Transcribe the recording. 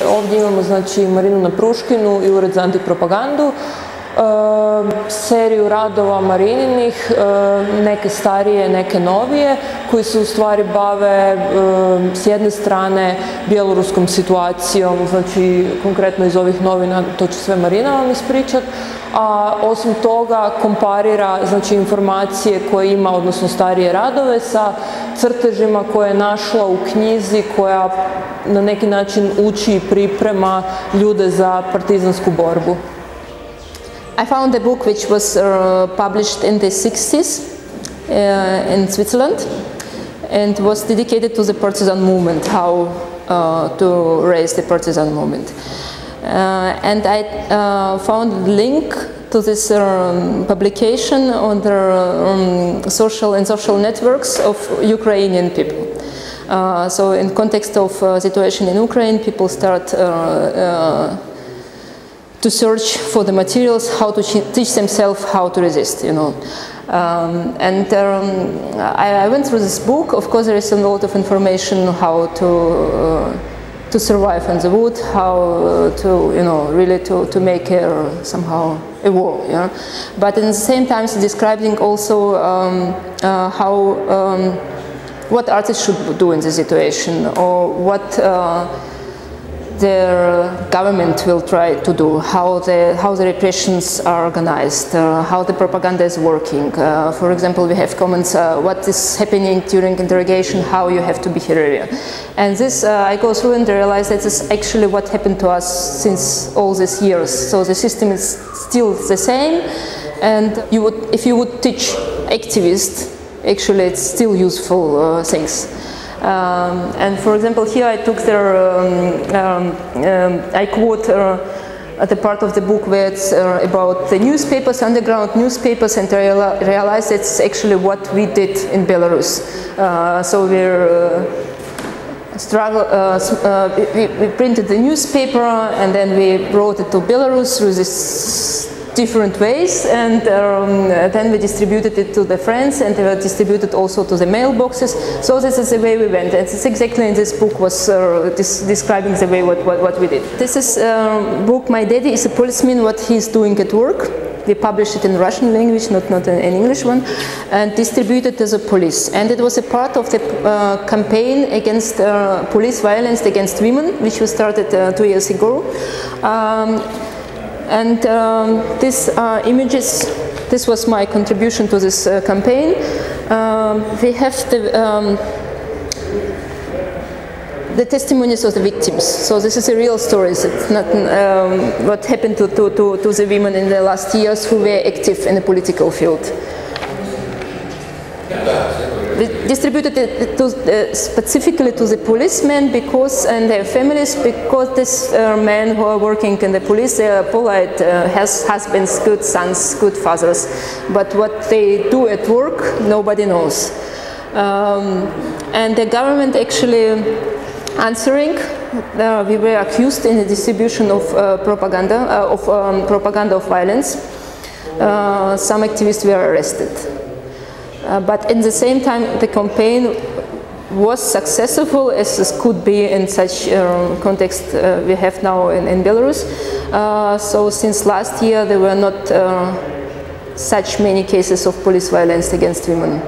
Ovdje imamo znači Marinu Napruškinu i Ured za anti-propagandu, seriju radova Marininih, neke starije, neke novije, koji se u stvari bave s jedne strane bjeloruskom situacijom, znači konkretno iz ovih novina, to će sve Marina vam ispričati, a osim toga komparira znači informacije koje ima, odnosno starije radove, sa crtežima koje je našla u knjizi koja na neki način uči i priprema ljude za partizansku borbu. I found a book which was published in the 60s in Switzerland and was dedicated to the partisan movement, how to raise the partisan movement. And I found a link to this publication on the social networks of Ukrainian people. So in context of situation in Ukraine, people start to search for the materials, how to teach themselves how to resist, you know. I went through this book. Of course, there is a lot of information how to survive in the wood, how to, you know, really to make somehow a war, yeah. But at the same time, it's describing also what artists should do in this situation, or what their government will try to do, how the repressions are organized, how the propaganda is working. For example, we have comments, what is happening during interrogation, how you have to be here. And this, I go through and realize that this is actually what happened to us since all these years. So the system is still the same, and if you would teach activists, actually it's still useful things. And for example, here I took I quote the part of the book where it's about the newspapers, underground newspapers, and I realized it's actually what we did in Belarus. So we printed the newspaper and then we brought it to Belarus through this different ways, and then we distributed it to the friends, and they were distributed also to the mailboxes. So this is the way we went, and it's exactly in this book was describing the way what we did. This is book, My Daddy is a Policeman, what he's doing at work. We published it in Russian language, not an English one, and distributed to the police. And it was a part of the campaign against police violence against women, which we started 2 years ago. And these images, this was my contribution to this campaign. We have the testimonies of the victims. So this is a real story. It's not what happened to the women in the last years who were active in the political field. We distributed it specifically to the policemen and their families, because these men who are working in the police, they are polite, has husbands, good sons, good fathers, but what they do at work, nobody knows. And the government actually answering, we were accused in the distribution of propaganda of violence. Some activists were arrested. But at the same time, the campaign was successful, as this could be in such context we have now in Belarus. So since last year, there were not such many cases of police violence against women.